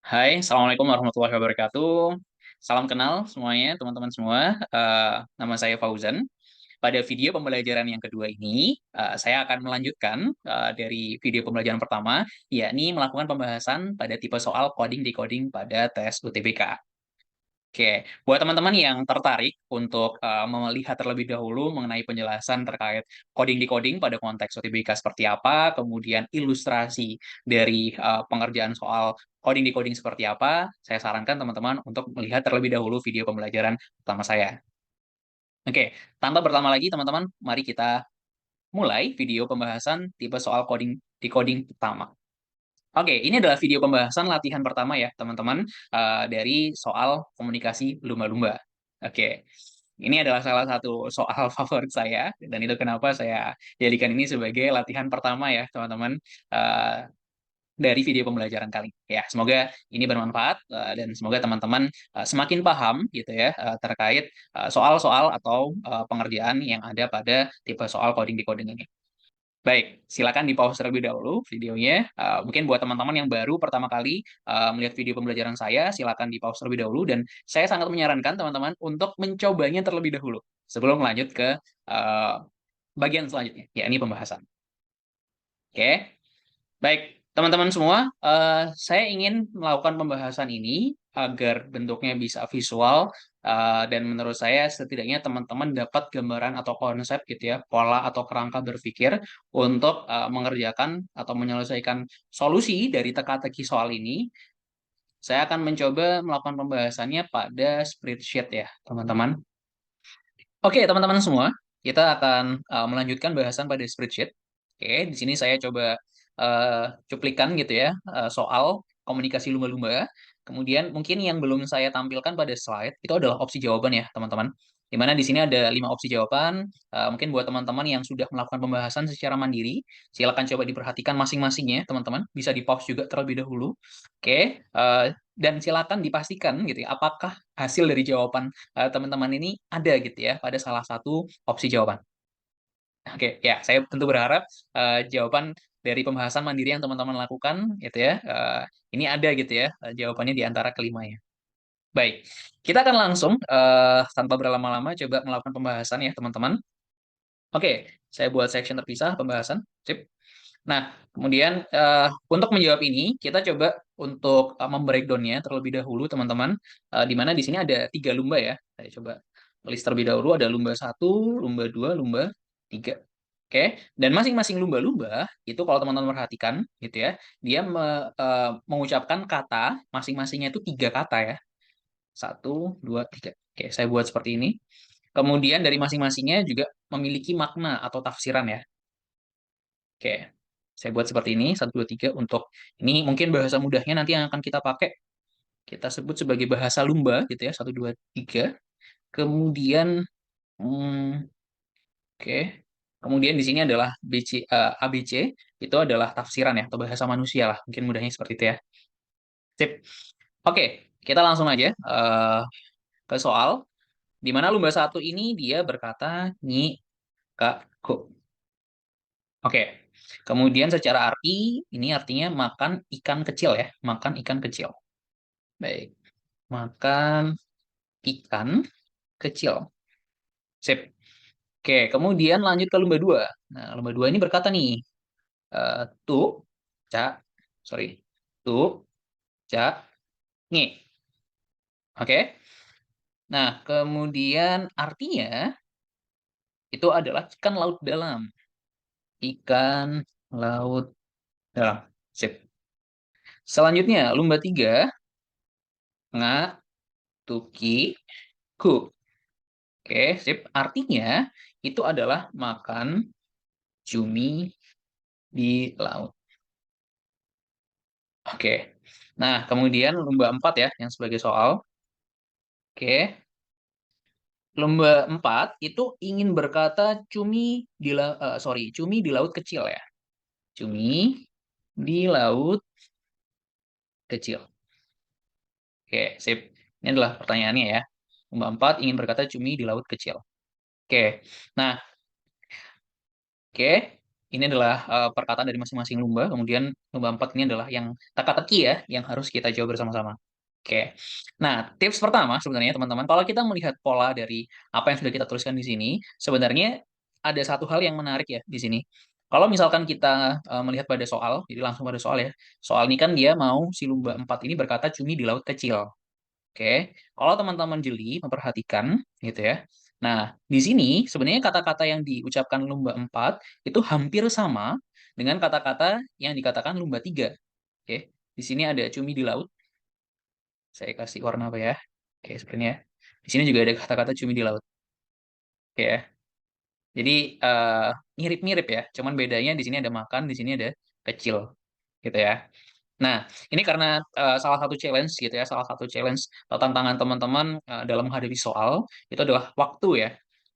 Hai, Assalamualaikum warahmatullahi wabarakatuh. Salam kenal semuanya, teman-teman semua. Nama saya Fauzan. Pada video pembelajaran yang kedua ini, saya akan melanjutkan dari video pembelajaran pertama, yakni melakukan pembahasan pada tipe soal coding-decoding pada tes UTBK. Oke, buat teman-teman yang tertarik untuk melihat terlebih dahulu mengenai penjelasan terkait coding decoding pada konteks UTBK seperti apa, kemudian ilustrasi dari pengerjaan soal coding decoding seperti apa, saya sarankan teman-teman untuk melihat terlebih dahulu video pembelajaran pertama saya. Oke, tanpa berlama lagi teman-teman, mari kita mulai video pembahasan tipe soal coding decoding pertama. Oke, ini adalah video pembahasan latihan pertama ya, teman-teman, dari soal komunikasi lumba-lumba. Oke, ini adalah salah satu soal favorit saya, dan itu kenapa saya jadikan ini sebagai latihan pertama ya, teman-teman, dari video pembelajaran kali. Ya, semoga ini bermanfaat, dan semoga teman-teman semakin paham gitu ya, terkait soal-soal atau pengerjaan yang ada pada tipe soal coding decoding ini. Baik, silakan di-pause terlebih dahulu videonya. Mungkin buat teman-teman yang baru pertama kali melihat video pembelajaran saya, silakan di-pause terlebih dahulu dan saya sangat menyarankan teman-teman untuk mencobanya terlebih dahulu sebelum lanjut ke eh, bagian selanjutnya, yakni pembahasan. Oke. Baik, teman-teman semua, saya ingin melakukan pembahasan ini agar bentuknya bisa visual, dan menurut saya setidaknya teman-teman dapat gambaran atau konsep gitu ya, pola atau kerangka berpikir untuk mengerjakan atau menyelesaikan solusi dari teka-teki soal ini. Saya akan mencoba melakukan pembahasannya pada spreadsheet ya, teman-teman. Oke, teman-teman semua, kita akan melanjutkan bahasan pada spreadsheet. Oke, di sini saya coba cuplikan gitu ya, soal komunikasi lumba-lumba. Kemudian mungkin yang belum saya tampilkan pada slide itu adalah opsi jawaban ya, teman-teman. Di mana di sini ada 5 opsi jawaban. Mungkin buat teman-teman yang sudah melakukan pembahasan secara mandiri, silakan coba diperhatikan masing-masingnya, teman-teman. Bisa di-pause juga terlebih dahulu. Oke, dan silakan dipastikan gitu ya, apakah hasil dari jawaban teman-teman ini ada gitu ya pada salah satu opsi jawaban. Oke, ya saya tentu berharap jawaban dari pembahasan mandiri yang teman-teman lakukan gitu ya, ini ada gitu ya jawabannya di antara kelimanya. Baik, kita akan langsung tanpa berlama-lama coba melakukan pembahasan ya teman-teman. Oke, saya buat section terpisah pembahasan. Sip. Nah, kemudian untuk menjawab ini, kita coba untuk membreakdown-nya terlebih dahulu, teman-teman. Di mana di sini ada 3 lumba ya. Saya coba list terlebih dahulu, ada lumba 1, lumba 2, lumba 3. Oke, dan masing-masing lumba-lumba itu kalau teman-teman perhatikan gitu ya, dia mengucapkan kata, masing-masingnya itu 3 kata ya. 1, 2, 3. Oke, saya buat seperti ini. Kemudian dari masing-masingnya juga memiliki makna atau tafsiran ya. Oke, saya buat seperti ini, 1, 2, 3 untuk ini mungkin bahasa mudahnya nanti yang akan kita pakai, kita sebut sebagai bahasa lumba gitu ya, 1, 2, 3. Kemudian, hmm, oke, kemudian di sini adalah ABC, itu adalah tafsiran ya, atau bahasa manusia lah, mungkin mudahnya seperti itu ya. Sip. Oke, kita langsung aja ke soal, di mana lumba 1 ini dia berkata, nyi, kak, ko. Oke, kemudian secara arti, ini artinya makan ikan kecil ya, makan ikan kecil. Baik, makan ikan kecil. Sip. Oke, kemudian lanjut ke lumba 2. Nah, lumba 2 ini berkata nih, tu, ca, sorry, tu, ca, nge. Oke, nah kemudian artinya itu adalah ikan laut dalam. Ikan laut dalam. Sip. Selanjutnya, lumba 3, nga, tuki, ku. Oke, sip. Artinya itu adalah makan cumi di laut. Oke. Nah, kemudian lomba 4 ya, yang sebagai soal. Oke. Lomba 4 itu ingin berkata cumi di laut kecil ya. Cumi di laut kecil. Oke, sip. Ini adalah pertanyaannya ya. Lomba 4 ingin berkata cumi di laut kecil. Oke. Nah, oke. ini adalah perkataan dari masing-masing lumba. Kemudian lumba 4 ini adalah yang teka-teki ya, yang harus kita jawab bersama-sama. Oke. Nah, tips pertama sebenarnya teman-teman, kalau kita melihat pola dari apa yang sudah kita tuliskan di sini, sebenarnya ada satu hal yang menarik ya di sini. Kalau misalkan kita melihat pada soal, jadi langsung pada soal ya. Soal ini kan dia mau si lumba 4 ini berkata cumi di laut kecil. Oke, kalau teman-teman jeli memperhatikan gitu ya. Nah, di sini sebenarnya kata-kata yang diucapkan lumba 4 itu hampir sama dengan kata-kata yang dikatakan lumba 3. Oke, di sini ada cumi di laut. Saya kasih warna apa ya? Oke, sebenarnya di sini juga ada kata-kata cumi di laut. Oke ya. Jadi eh, mirip-mirip ya, cuman bedanya di sini ada makan, di sini ada kecil gitu ya. Nah, ini karena salah satu challenge gitu ya, salah satu challenge atau tantangan teman-teman dalam menghadapi soal itu adalah waktu ya.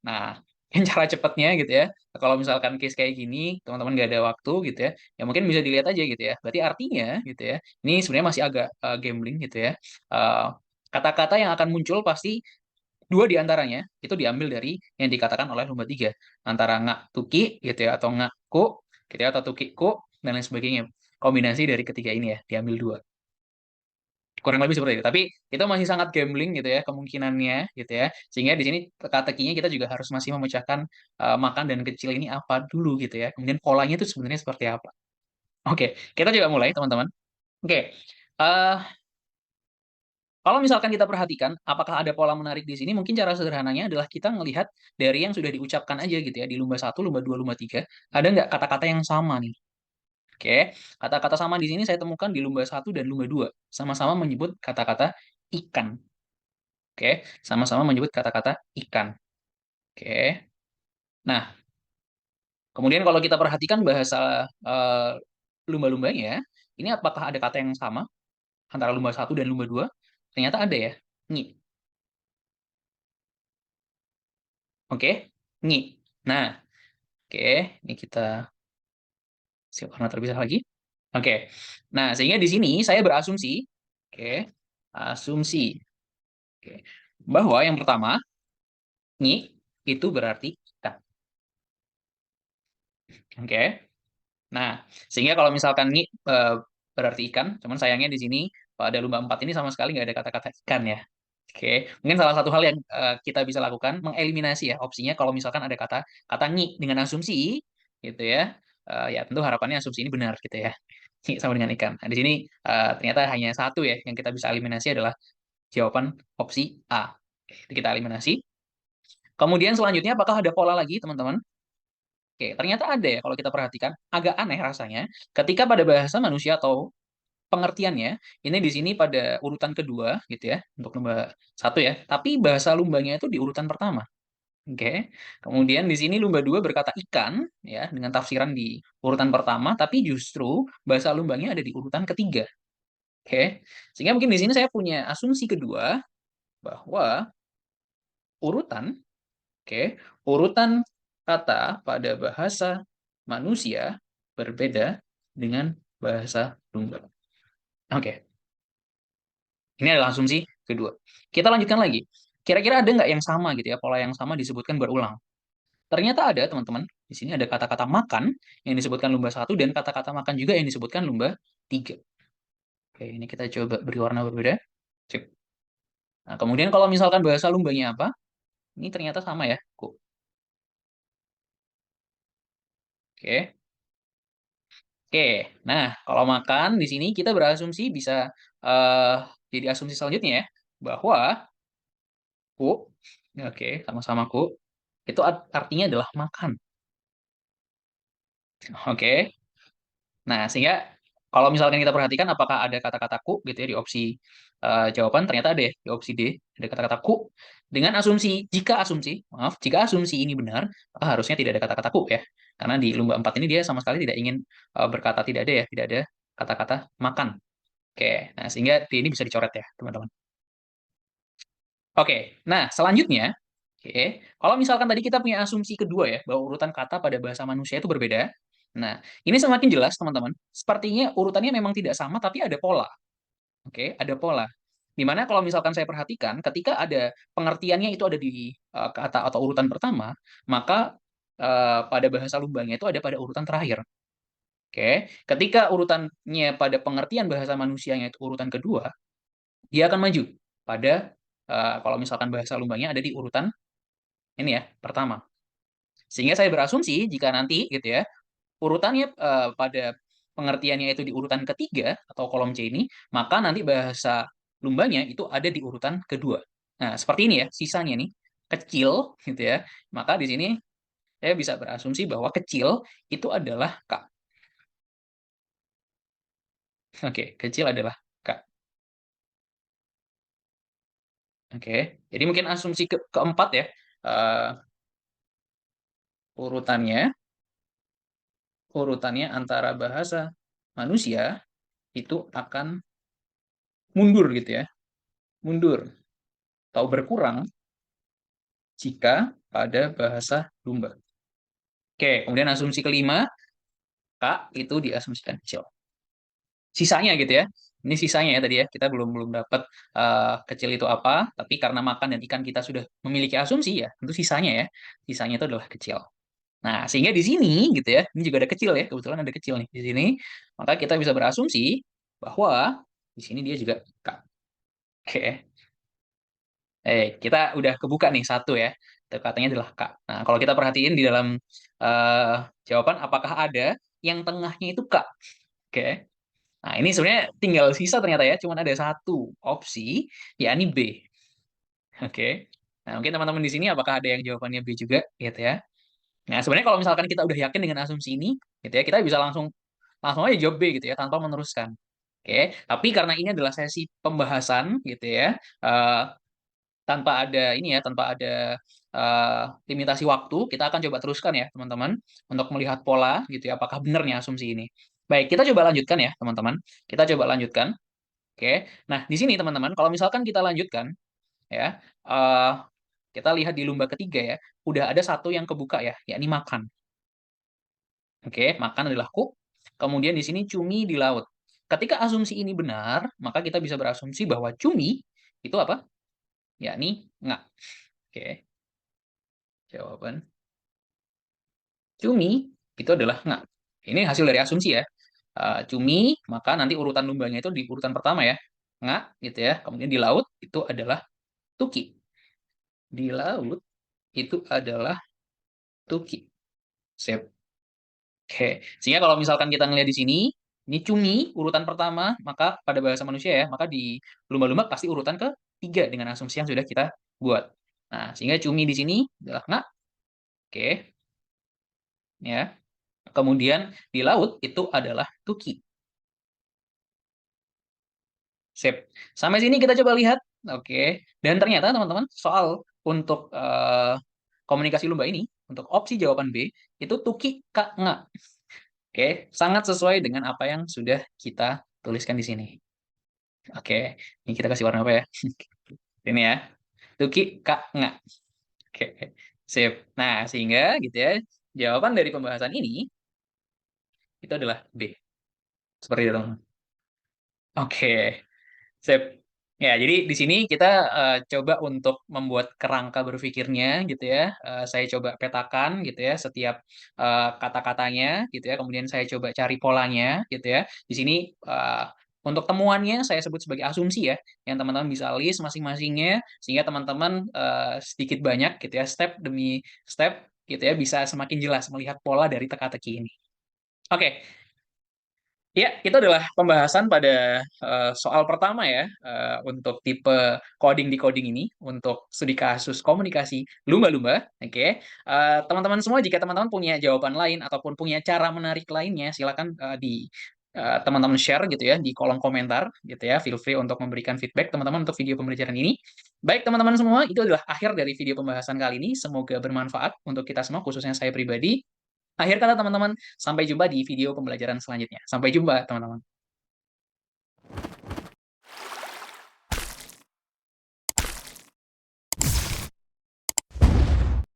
Nah, yang cara cepatnya gitu ya, kalau misalkan case kayak gini, teman-teman nggak ada waktu gitu ya mungkin bisa dilihat aja gitu ya. Berarti artinya gitu ya, ini sebenarnya masih agak gambling gitu ya. Eh, Kata-kata yang akan muncul pasti dua di antaranya itu diambil dari yang dikatakan oleh lumba 3 antara ngak tuki gitu ya atau ngak ku gitu ya atau tuki ku dan lain sebagainya. Kombinasi dari ketiga ini ya diambil dua, kurang lebih seperti itu. Tapi itu masih sangat gambling gitu ya kemungkinannya gitu ya, sehingga di sini teka-tekinya kita juga harus masih memecahkan makan dan kecil ini apa dulu gitu ya, kemudian polanya itu sebenarnya seperti apa. Oke, kita coba mulai teman-teman. Oke, eh, kalau misalkan kita perhatikan, apakah ada pola menarik di sini? Mungkin cara sederhananya adalah kita melihat dari yang sudah diucapkan aja gitu ya, di lumba satu, lumba 2, lumba 3, ada nggak kata-kata yang sama nih? Oke, kata-kata sama di sini saya temukan di lumba satu dan lumba 2. Sama-sama menyebut kata-kata ikan. Oke, sama-sama menyebut kata-kata ikan. Oke, nah kemudian kalau kita perhatikan bahasa lumba-lumbanya, ini apakah ada kata yang sama antara lumba satu dan lumba 2? Ternyata ada ya, ngi. Oke, ngi. Nah, oke, ini kita siap warna terpisah lagi. Oke. Nah, sehingga di sini saya berasumsi, oke, asumsi, oke, bahwa yang pertama, nyi itu berarti ikan. Oke. Nah, sehingga kalau misalkan nyi berarti ikan, cuman sayangnya di sini pada lumba 4 ini sama sekali nggak ada kata-kata ikan ya. Oke, mungkin salah satu hal yang kita bisa lakukan mengeliminasi ya opsinya kalau misalkan ada kata kata nyi dengan asumsi gitu ya. Ya tentu harapannya asumsi ini benar gitu ya. Sama dengan ikan. Nah, di sini ternyata hanya satu ya yang kita bisa eliminasi adalah jawaban opsi A. Oke, itu kita eliminasi. Kemudian selanjutnya apakah ada pola lagi, teman-teman? Oke, ternyata ada ya kalau kita perhatikan. Agak aneh rasanya ketika pada bahasa manusia atau pengertiannya, ini di sini pada urutan kedua gitu ya, untuk lumba satu ya. Tapi bahasa lumbanya itu di urutan pertama. Oke. Kemudian di sini lumba 2 berkata ikan ya dengan tafsiran di urutan pertama, tapi justru bahasa lumbanya ada di urutan ketiga. Oke, sehingga mungkin di sini saya punya asumsi kedua bahwa urutan, oke, urutan kata pada bahasa manusia berbeda dengan bahasa lumba. Oke, ini adalah asumsi kedua. Kita lanjutkan lagi. Kira-kira ada nggak yang sama gitu ya, pola yang sama disebutkan berulang? Ternyata ada, teman-teman. Di sini ada kata-kata makan yang disebutkan lumba satu dan kata-kata makan juga yang disebutkan lumba 3. Oke, ini kita coba beri warna berbeda. Cek. Nah, kemudian kalau misalkan bahasa lumbanya apa? Ini ternyata sama ya. Oke. Oke. Nah, kalau makan di sini kita berasumsi bisa eh jadi asumsi selanjutnya ya bahwa ku, oke, sama-sama ku, itu artinya adalah makan. Oke. Nah, sehingga kalau misalkan kita perhatikan apakah ada kata-kata ku gitu ya di opsi jawaban, ternyata ada ya di opsi D, ada kata-kata ku dengan asumsi, maaf, jika asumsi ini benar, maka harusnya tidak ada kata-kata ku ya. Karena di lumba 4 ini dia sama sekali tidak ingin berkata tidak ada ya, tidak ada kata-kata makan. Oke, nah sehingga D ini bisa dicoret ya, teman-teman. Oke, nah selanjutnya, oke, kalau misalkan tadi kita punya asumsi kedua ya, bahwa urutan kata pada bahasa manusia itu berbeda. Nah, ini semakin jelas, teman-teman. Sepertinya urutannya memang tidak sama, tapi ada pola. Oke, ada pola. Dimana kalau misalkan saya perhatikan, ketika ada pengertiannya itu ada di kata atau urutan pertama, maka pada bahasa lumbanya itu ada pada urutan terakhir. Oke, ketika urutannya pada pengertian bahasa manusianya itu urutan kedua, dia akan maju pada kalau misalkan bahasa lumbanya ada di urutan ini ya, pertama. Sehingga saya berasumsi jika nanti gitu ya, urutannya pada pengertiannya itu di urutan ketiga atau kolom C ini, maka nanti bahasa lumbanya itu ada di urutan kedua. Nah, seperti ini ya, sisanya nih kecil gitu ya. Maka di sini saya bisa berasumsi bahwa kecil itu adalah K. Oke, kecil adalah K. Oke, jadi mungkin asumsi keempat ya, eh, urutannya urutannya antara bahasa manusia itu akan mundur gitu ya, mundur atau berkurang jika pada bahasa lumba. Oke, kemudian asumsi kelima, K itu diasumsikan kecil. Sisanya gitu ya. Ini sisanya ya tadi ya. Kita belum belum dapat kecil itu apa, tapi karena makan dan ikan kita sudah memiliki asumsi ya, tentu sisanya ya. Sisanya itu adalah kecil. Nah, sehingga di sini gitu ya, ini juga ada kecil ya, kebetulan ada kecil nih di sini. Maka kita bisa berasumsi bahwa di sini dia juga K. Oke. Kita udah kebuka nih satu ya. Katanya adalah K. Nah, kalau kita perhatiin di dalam eh, jawaban, apakah ada yang tengahnya itu K? Oke. Nah, ini sebenarnya tinggal sisa ternyata ya. Cuman ada satu opsi, yakni B. Oke. Nah, mungkin teman-teman di sini apakah ada yang jawabannya B juga? Gitu ya. Nah, sebenarnya kalau misalkan kita udah yakin dengan asumsi ini, gitu ya, kita bisa langsung langsung aja jawab B gitu ya, tanpa meneruskan. Oke. Tapi karena ini adalah sesi pembahasan gitu ya, tanpa ada ini ya, tanpa ada limitasi waktu, kita akan coba teruskan ya, teman-teman, untuk melihat pola gitu ya, apakah benar nih asumsi ini. Baik, kita coba lanjutkan ya, teman-teman. Kita coba lanjutkan. Oke. Nah, di sini teman-teman, kalau misalkan kita lanjutkan ya, eh, kita lihat di lumba ketiga ya, udah ada satu yang kebuka ya, yakni makan. Oke, makan adalah cook. Kemudian di sini cumi di laut. Ketika asumsi ini benar, maka kita bisa berasumsi bahwa cumi itu apa? Yakni nggak. Oke, jawaban cumi itu adalah nggak. Ini hasil dari asumsi ya. Cumi, maka nanti urutan lumbanya itu di urutan pertama ya. Nggak, gitu ya. Kemudian di laut itu adalah tuki. Di laut itu adalah tuki. Sip. Oke. Sehingga kalau misalkan kita ngelihat di sini, ini cumi urutan pertama, maka pada bahasa manusia ya, maka di lumba-lumba pasti urutan ketiga dengan asumsi yang sudah kita buat. Nah, sehingga cumi di sini adalah nggak. Oke, ya. Kemudian di laut itu adalah tuki. Sip. Sampai sini kita coba lihat. Oke. Dan ternyata teman-teman, soal untuk komunikasi lumba ini, untuk opsi jawaban B, itu tuki kak nggak. Oke, sangat sesuai dengan apa yang sudah kita tuliskan di sini. Oke, ini kita kasih warna apa ya? Ini ya. Tuki kak nggak. Oke, sip. Nah, sehingga gitu ya, jawaban dari pembahasan ini itu adalah B. Seperti itu, teman. Oke. Sip. Ya, jadi di sini kita coba untuk membuat kerangka berpikirnya gitu ya. Saya coba petakan gitu ya setiap kata-katanya gitu ya. Kemudian saya coba cari polanya gitu ya. Di sini untuk temuannya saya sebut sebagai asumsi ya, yang teman-teman bisa list masing-masingnya sehingga teman-teman sedikit banyak gitu ya, step demi step gitu ya bisa semakin jelas melihat pola dari teka-teki ini. Oke, ya, itu adalah pembahasan pada soal pertama ya untuk tipe coding decoding ini untuk studi kasus komunikasi lumba-lumba. Oke, teman-teman semua, jika teman-teman punya jawaban lain ataupun punya cara menarik lainnya, silakan teman-teman share gitu ya di kolom komentar gitu ya. Feel free untuk memberikan feedback teman-teman untuk video pembelajaran ini. Baik teman-teman semua, itu adalah akhir dari video pembahasan kali ini. Semoga bermanfaat untuk kita semua, khususnya saya pribadi. Akhir kata teman-teman, sampai jumpa di video pembelajaran selanjutnya. Sampai jumpa teman-teman.